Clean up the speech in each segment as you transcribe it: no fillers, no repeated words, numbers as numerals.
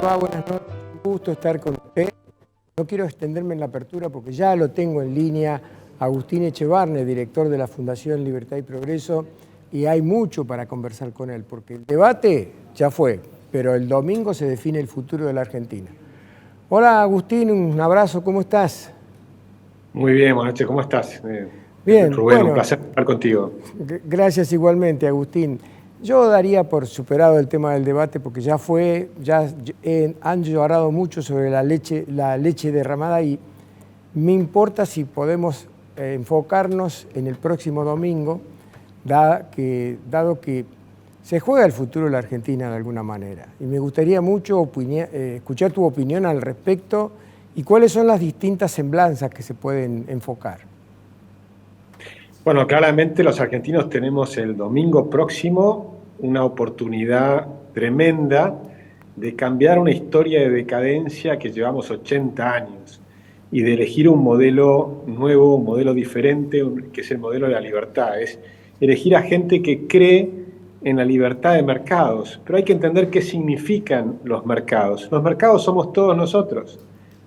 va? Buenas noches, un gusto estar con usted. No quiero extenderme en la apertura porque ya lo tengo en línea, Agustín Echevarne, director de la Fundación Libertad y Progreso, y hay mucho para conversar con él, porque el debate ya fue, pero el domingo se define el futuro de la Argentina. Hola Agustín, un abrazo, ¿cómo estás? Muy bien, buenas noches, ¿cómo estás? Bien, Rubén, un bueno, placer estar contigo. gracias igualmente, Agustín. Yo daría por superado el tema del debate porque ya fue, han llorado mucho sobre la leche derramada y me importa si podemos enfocarnos en el próximo domingo, dado que se juega el futuro de la Argentina de alguna manera. Y me gustaría mucho escuchar tu opinión al respecto y cuáles son las distintas semblanzas que se pueden enfocar. Bueno, claramente los argentinos tenemos el domingo próximo una oportunidad tremenda de cambiar una historia de decadencia que llevamos 80 años y de elegir un modelo nuevo, un modelo diferente, que es el modelo de la libertad. Es elegir a gente que cree en la libertad de mercados, pero hay que entender qué significan los mercados. Los mercados somos todos nosotros,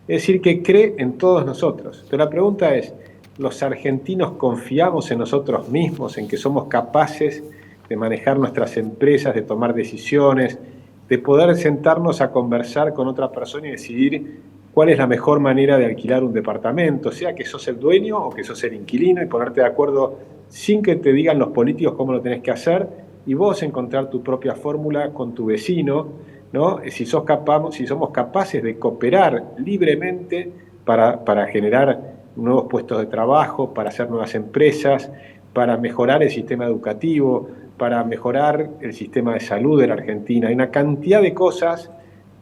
es decir, que cree en todos nosotros. Pero la pregunta es, ¿los argentinos confiamos en nosotros mismos, en que somos capaces de manejar nuestras empresas, de tomar decisiones, de poder sentarnos a conversar con otra persona y decidir cuál es la mejor manera de alquilar un departamento, sea que sos el dueño o que sos el inquilino, y ponerte de acuerdo sin que te digan los políticos cómo lo tenés que hacer, y vos encontrar tu propia fórmula con tu vecino, ¿no? Si somos capaces de cooperar libremente para generar nuevos puestos de trabajo, para hacer nuevas empresas, para mejorar el sistema educativo, para mejorar el sistema de salud de la Argentina. Hay una cantidad de cosas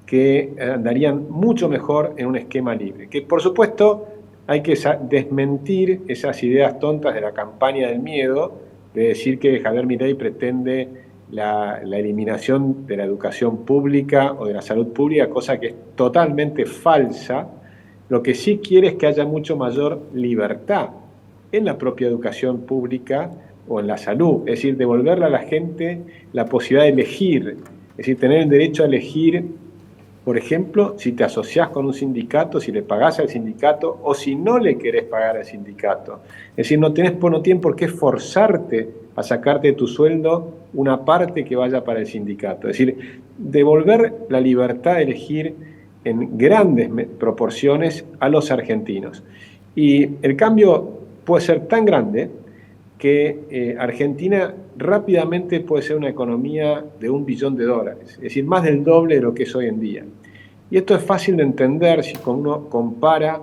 que andarían mucho mejor en un esquema libre. Que por supuesto hay que desmentir esas ideas tontas de la campaña del miedo, de decir que Javier Milei pretende la eliminación de la educación pública o de la salud pública, cosa que es totalmente falsa. Lo que sí quiere es que haya mucho mayor libertad en la propia educación pública o en la salud, es decir, devolverle a la gente la posibilidad de elegir, es decir, tener el derecho a elegir, por ejemplo, si te asociás con un sindicato, si le pagás al sindicato o si no le querés pagar al sindicato. Es decir, no tienen por qué forzarte a sacarte de tu sueldo una parte que vaya para el sindicato. Es decir, devolver la libertad de elegir en grandes proporciones a los argentinos. Y el cambio puede ser tan grande que Argentina rápidamente puede ser una economía de $1 billón, es decir, más del doble de lo que es hoy en día. Y esto es fácil de entender si uno compara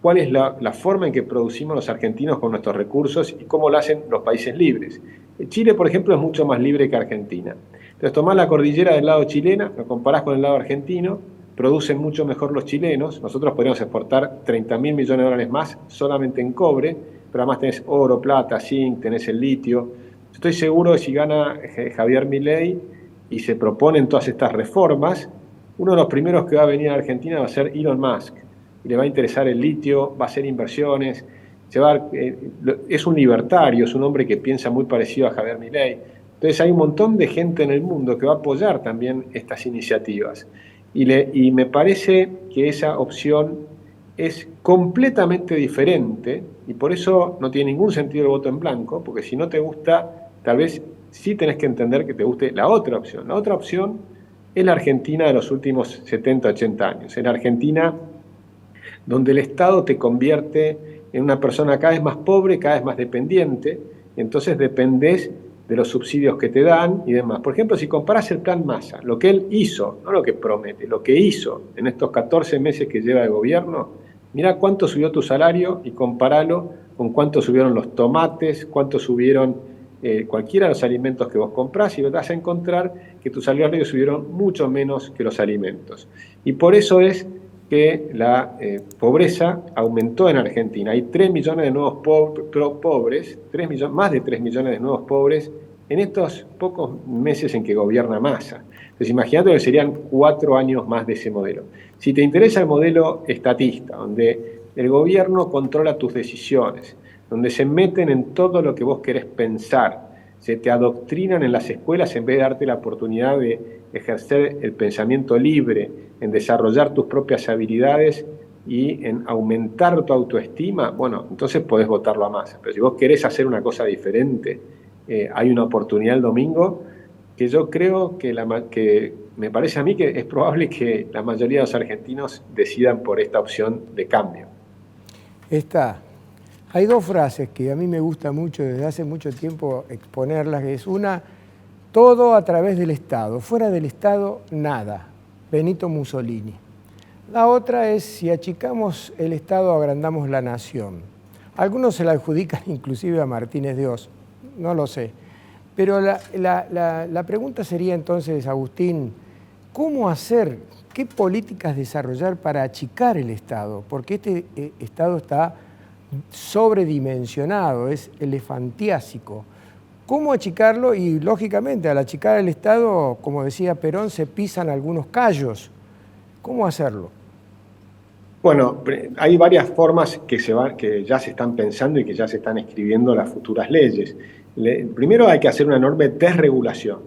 cuál es la forma en que producimos los argentinos con nuestros recursos y cómo lo hacen los países libres. Chile, por ejemplo, es mucho más libre que Argentina. Entonces, tomás la cordillera del lado chileno, lo comparás con el lado argentino, producen mucho mejor los chilenos. Nosotros podríamos exportar 30.000 millones de dólares más solamente en cobre, pero además tenés oro, plata, zinc, tenés el litio. Estoy seguro que si gana Javier Milei y se proponen todas estas reformas, uno de los primeros que va a venir a Argentina va a ser Elon Musk. Y le va a interesar el litio, va a hacer inversiones, es un libertario, es un hombre que piensa muy parecido a Javier Milei. Entonces hay un montón de gente en el mundo que va a apoyar también estas iniciativas. Y me parece que esa opción es completamente diferente y por eso no tiene ningún sentido el voto en blanco, porque si no te gusta, tal vez sí tenés que entender que te guste la otra opción. La otra opción es la Argentina de los últimos 70, 80 años. En Argentina, donde el Estado te convierte en una persona cada vez más pobre, cada vez más dependiente, y entonces dependés de los subsidios que te dan y demás. Por ejemplo, si comparás el plan Massa, lo que él hizo, no lo que promete, lo que hizo en estos 14 meses que lleva de gobierno, mirá cuánto subió tu salario y comparalo con cuánto subieron los tomates, cuánto subieron cualquiera de los alimentos que vos comprás, y vas a encontrar que tus salarios subieron mucho menos que los alimentos. Y por eso es que la pobreza aumentó en Argentina. Hay 3 millones de nuevos pobres, más de 3 millones de nuevos pobres en estos pocos meses en que gobierna Massa. Entonces imagínate que serían 4 años más de ese modelo. Si te interesa el modelo estatista, donde el gobierno controla tus decisiones, donde se meten en todo lo que vos querés pensar, se te adoctrinan en las escuelas en vez de darte la oportunidad de ejercer el pensamiento libre, en desarrollar tus propias habilidades y en aumentar tu autoestima, bueno, entonces podés votarlo a Massa. Pero si vos querés hacer una cosa diferente, hay una oportunidad el domingo que yo creo que me parece a mí que es probable que la mayoría de los argentinos decidan por esta opción de cambio. Hay dos frases que a mí me gusta mucho desde hace mucho tiempo exponerlas, que es una, todo a través del Estado, fuera del Estado, nada, Benito Mussolini. La otra es, si achicamos el Estado, agrandamos la nación. Algunos se la adjudican inclusive a Martínez de Oz, no lo sé. Pero la pregunta sería entonces, Agustín, ¿cómo hacer, qué políticas desarrollar para achicar el Estado? Porque este Estado está sobredimensionado, es elefantiásico. ¿Cómo achicarlo? Y lógicamente al achicar el Estado, como decía Perón, se pisan algunos callos. ¿Cómo hacerlo? Bueno, hay varias formas que ya se están pensando y que ya se están escribiendo las futuras leyes. Primero hay que hacer una enorme desregulación.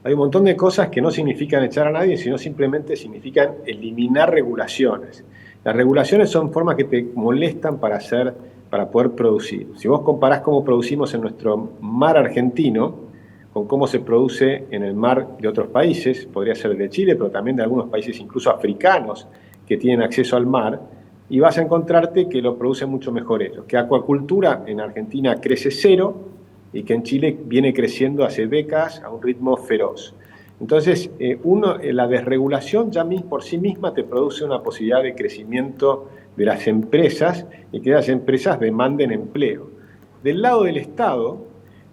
Hay un montón de cosas que no significan echar a nadie, sino simplemente significan eliminar regulaciones. Las regulaciones son formas que te molestan para poder producir. Si vos comparás cómo producimos en nuestro mar argentino con cómo se produce en el mar de otros países, podría ser de Chile, pero también de algunos países incluso africanos que tienen acceso al mar, y vas a encontrarte que lo producen mucho mejor ellos, que acuacultura en Argentina crece cero y que en Chile viene creciendo hace décadas a un ritmo feroz. Entonces, la desregulación ya por sí misma te produce una posibilidad de crecimiento de las empresas y que las empresas demanden empleo. Del lado del Estado,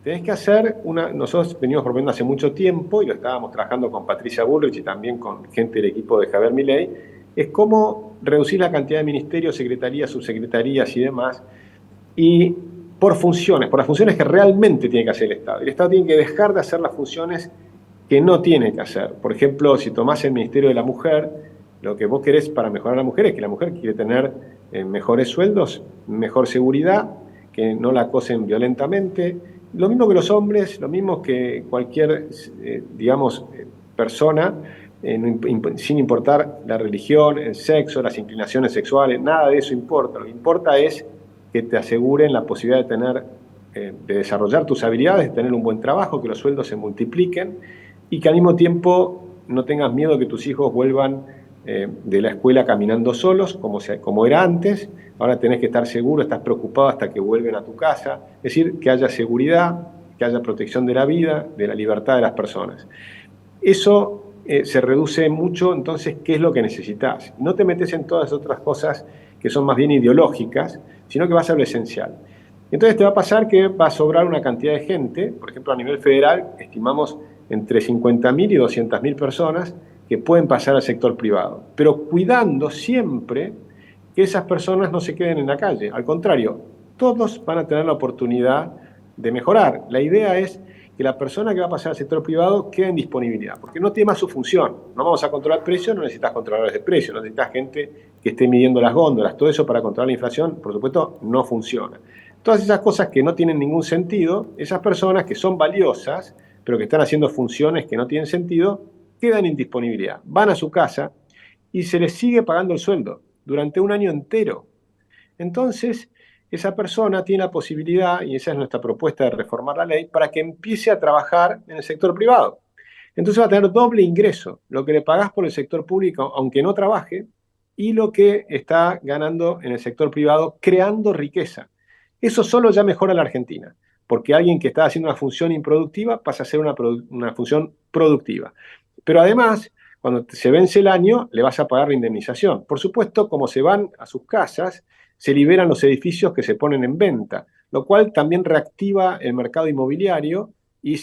tenés que hacer nosotros venimos proponiendo hace mucho tiempo, y lo estábamos trabajando con Patricia Bullrich y también con gente del equipo de Javier Milei, es cómo reducir la cantidad de ministerios, secretarías, subsecretarías y demás, y por las funciones que realmente tiene que hacer el Estado. El Estado tiene que dejar de hacer las funciones que no tiene que hacer. Por ejemplo, si tomás el Ministerio de la Mujer, lo que vos querés para mejorar a la mujer es que la mujer quiere tener mejores sueldos, mejor seguridad, que no la acosen violentamente. Lo mismo que los hombres, lo mismo que cualquier, persona, sin importar la religión, el sexo, las inclinaciones sexuales, nada de eso importa. Lo que importa es que te aseguren la posibilidad de desarrollar tus habilidades, de tener un buen trabajo, que los sueldos se multipliquen y que al mismo tiempo no tengas miedo que tus hijos vuelvan de la escuela caminando solos, como era antes. Ahora tenés que estar seguro, estás preocupado hasta que vuelven a tu casa. Es decir, que haya seguridad, que haya protección de la vida, de la libertad de las personas. Eso se reduce mucho, entonces, ¿qué es lo que necesitas? No te metes en todas otras cosas que son más bien ideológicas, sino que vas a lo esencial. Entonces te va a pasar que va a sobrar una cantidad de gente, por ejemplo, a nivel federal, estimamos entre 50.000 y 200.000 personas que pueden pasar al sector privado, pero cuidando siempre que esas personas no se queden en la calle. Al contrario, todos van a tener la oportunidad de mejorar. La idea es que la persona que va a pasar al sector privado quede en disponibilidad, porque no tiene más su función. No vamos a controlar precios, no necesitas controladores de precios, no necesitas gente que esté midiendo las góndolas. Todo eso para controlar la inflación, por supuesto, no funciona. Todas esas cosas que no tienen ningún sentido, esas personas que son valiosas, pero que están haciendo funciones que no tienen sentido, quedan en disponibilidad. Van a su casa y se les sigue pagando el sueldo durante un año entero. Entonces, esa persona tiene la posibilidad, y esa es nuestra propuesta de reformar la ley, para que empiece a trabajar en el sector privado. Entonces va a tener doble ingreso, lo que le pagás por el sector público, aunque no trabaje, y lo que está ganando en el sector privado, creando riqueza. Eso solo ya mejora la Argentina, porque alguien que está haciendo una función improductiva pasa a ser una función productiva. Pero además, cuando se vence el año, le vas a pagar la indemnización. Por supuesto, como se van a sus casas, se liberan los edificios que se ponen en venta, lo cual también reactiva el mercado inmobiliario y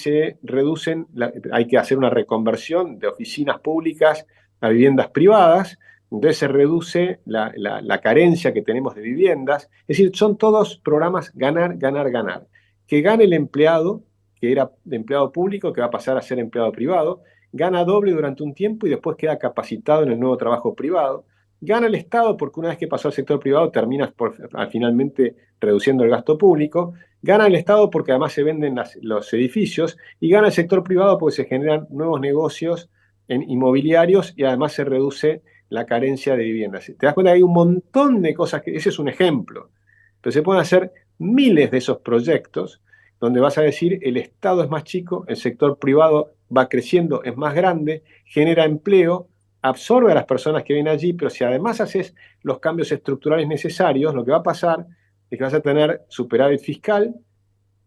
hay que hacer una reconversión de oficinas públicas a viviendas privadas, entonces se reduce la carencia que tenemos de viviendas. Es decir, son todos programas ganar, ganar, ganar. Que gane el empleado, que era de empleado público, que va a pasar a ser empleado privado, gana doble durante un tiempo y después queda capacitado en el nuevo trabajo privado. Gana el Estado porque una vez que pasó al sector privado terminas finalmente reduciendo el gasto público, Gana el Estado porque además se venden los edificios y gana el sector privado porque se generan nuevos negocios inmobiliarios y además se reduce la carencia de viviendas. Te das cuenta que hay un montón de cosas, ese es un ejemplo, pero se pueden hacer miles de esos proyectos donde vas a decir el Estado es más chico, el sector privado va creciendo, es más grande, genera empleo, absorbe a las personas que vienen allí, pero si además haces los cambios estructurales necesarios, lo que va a pasar es que vas a tener superávit fiscal,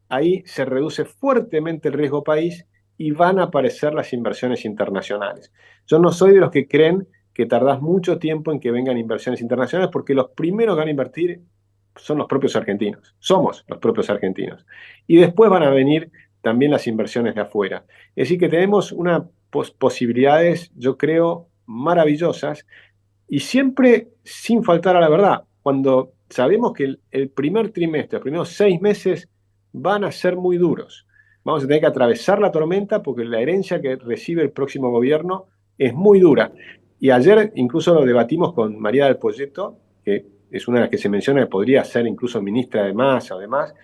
ahí se reduce fuertemente el riesgo país y van a aparecer las inversiones internacionales. Yo no soy de los que creen que tardás mucho tiempo en que vengan inversiones internacionales porque los primeros que van a invertir son los propios argentinos, somos los propios argentinos. Y después van a venir también las inversiones de afuera. Es decir, que tenemos unas posibilidades, yo creo, maravillosas y siempre sin faltar a la verdad. Cuando sabemos que el primer trimestre, los primeros 6 meses van a ser muy duros. Vamos a tener que atravesar la tormenta porque la herencia que recibe el próximo gobierno es muy dura. Y ayer incluso lo debatimos con María del Poyeto, que es una de las que se menciona que podría ser incluso ministra de Massa o demás,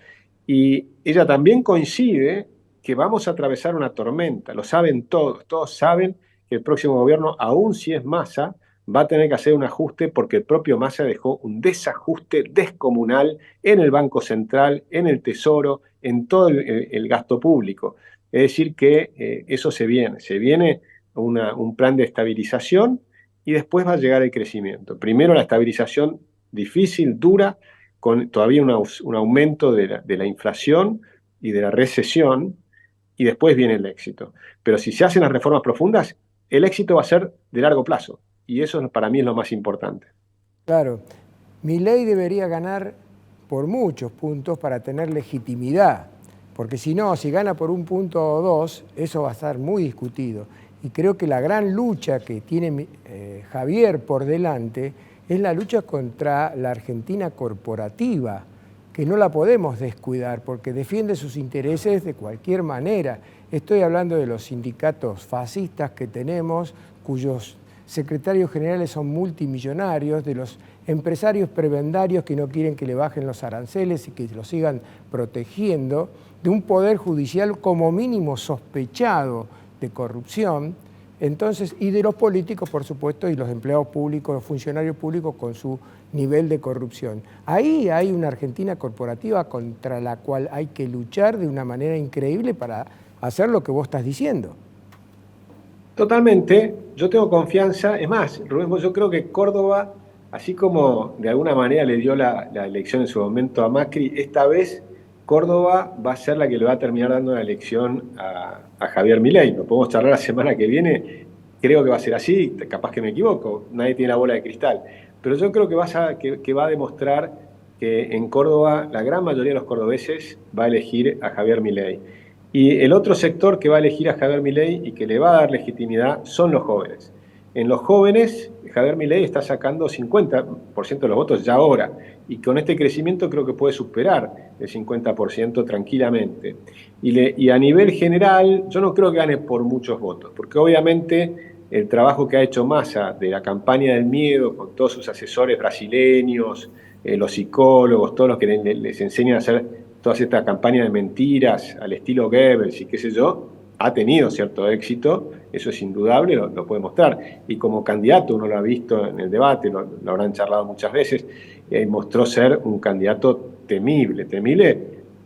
y ella también coincide que vamos a atravesar una tormenta, lo saben todos saben que el próximo gobierno, aun si es Massa, va a tener que hacer un ajuste porque el propio Massa dejó un desajuste descomunal en el Banco Central, en el Tesoro, en todo el gasto público. Es decir, que eso se viene un plan de estabilización y después va a llegar el crecimiento. Primero la estabilización difícil, dura, con todavía un aumento de la inflación y de la recesión, y después viene el éxito. Pero si se hacen las reformas profundas, el éxito va a ser de largo plazo, y eso para mí es lo más importante. Claro, Milei debería ganar por muchos puntos para tener legitimidad, porque si no, si gana por 1 punto o 2, eso va a estar muy discutido. Y creo que la gran lucha que tiene Javier por delante es la lucha contra la Argentina corporativa, que no la podemos descuidar porque defiende sus intereses de cualquier manera. Estoy hablando de los sindicatos fascistas que tenemos, cuyos secretarios generales son multimillonarios, de los empresarios prebendarios que no quieren que le bajen los aranceles y que lo sigan protegiendo, de un poder judicial como mínimo sospechado de corrupción, entonces, y de los políticos, por supuesto, y los empleados públicos, los funcionarios públicos con su nivel de corrupción. Ahí hay una Argentina corporativa contra la cual hay que luchar de una manera increíble para hacer lo que vos estás diciendo. Totalmente, yo tengo confianza. Es más, Rubén, yo creo que Córdoba, así como de alguna manera le dio la elección en su momento a Macri, esta vez Córdoba va a ser la que le va a terminar dando la elección a Javier Milei. Lo podemos charlar la semana que viene, creo que va a ser así, capaz que me equivoco, nadie tiene la bola de cristal. Pero yo creo que va a demostrar que en Córdoba la gran mayoría de los cordobeses va a elegir a Javier Milei. Y el otro sector que va a elegir a Javier Milei y que le va a dar legitimidad son los jóvenes. En los jóvenes, Javier Milei está sacando 50% de los votos ya ahora, y con este crecimiento creo que puede superar el 50% tranquilamente. Y a nivel general, yo no creo que gane por muchos votos, porque obviamente el trabajo que ha hecho Massa de la campaña del miedo, con todos sus asesores brasileños, los psicólogos, todos los que les enseñan a hacer todas estas campañas de mentiras al estilo Goebbels y qué sé yo, ha tenido cierto éxito, eso es indudable, lo puede mostrar. Y como candidato, uno lo ha visto en el debate, lo habrán charlado muchas veces, mostró ser un candidato temible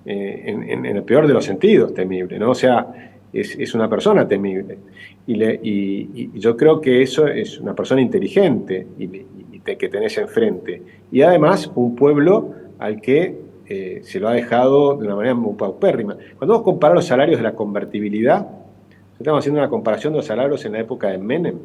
en el peor de los sentidos, temible, ¿no? O sea, es una persona temible. Y yo creo que eso es una persona inteligente que tenés enfrente. Y además, un pueblo al que se lo ha dejado de una manera muy paupérrima. Cuando vos comparás los salarios de la convertibilidad, estamos haciendo una comparación de los salarios en la época de Menem,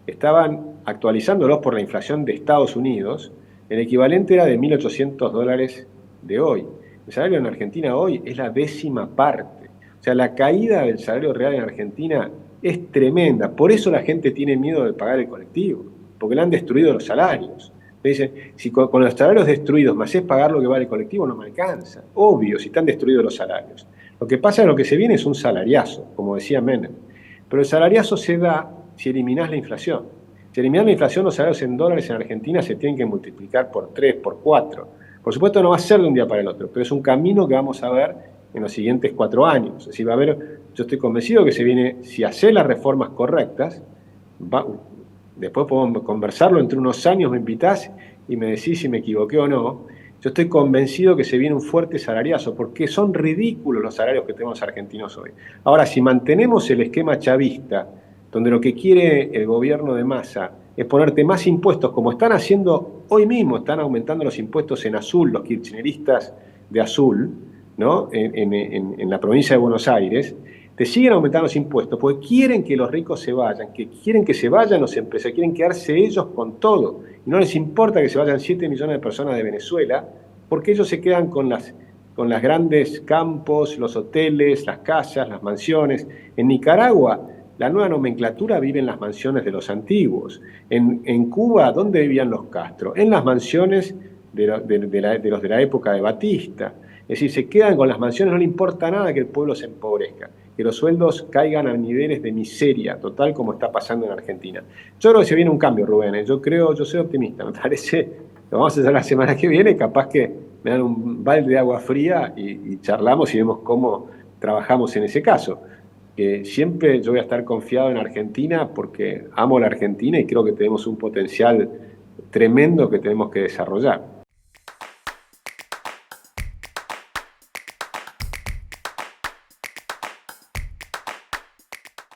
estaban actualizándolos por la inflación de Estados Unidos, el equivalente era de $1.800 de hoy. El salario en Argentina hoy es la 10ª parte. O sea, la caída del salario real en Argentina es tremenda. Por eso la gente tiene miedo de pagar el colectivo, porque le han destruido los salarios. Dicen, si con los salarios destruidos me haces pagar lo que vale el colectivo, no me alcanza. Obvio, si están destruidos los salarios. Lo que pasa es que lo que se viene es un salariazo, como decía Menem. Pero el salariazo se da si eliminás la inflación. Si eliminás la inflación, los salarios en dólares en Argentina se tienen que multiplicar por 3, por 4. Por supuesto no va a ser de un día para el otro, pero es un camino que vamos a ver en los siguientes 4 años. Es decir, va a haber, yo estoy convencido que se viene, si hace las reformas correctas, después podemos conversarlo, entre unos años me invitás y me decís si me equivoqué o no. Yo estoy convencido que se viene un fuerte salariazo, porque son ridículos los salarios que tenemos argentinos hoy. Ahora, si mantenemos el esquema chavista, donde lo que quiere el gobierno de Massa es ponerte más impuestos, como están haciendo hoy mismo, están aumentando los impuestos en Azul, los kirchneristas de Azul, ¿no? En la provincia de Buenos Aires, te siguen aumentando los impuestos porque quieren que los ricos se vayan, que quieren que se vayan los empresarios, quieren quedarse ellos con todo. Y no les importa que se vayan 7 millones de personas de Venezuela, porque ellos se quedan con las grandes campos, los hoteles, las casas, las mansiones. En Nicaragua, la nueva nomenclatura vive en las mansiones de los antiguos. En Cuba, ¿dónde vivían los Castro? En las mansiones de los de la época de Batista. Es decir, se quedan con las mansiones, no le importa nada que el pueblo se empobrezca, que los sueldos caigan a niveles de miseria total como está pasando en Argentina. Yo creo que se viene un cambio, Rubén, ¿eh? Yo soy optimista, me parece, lo vamos a hacer la semana que viene, capaz que me dan un balde de agua fría y charlamos y vemos cómo trabajamos en ese caso. Que siempre yo voy a estar confiado en Argentina porque amo la Argentina y creo que tenemos un potencial tremendo que tenemos que desarrollar.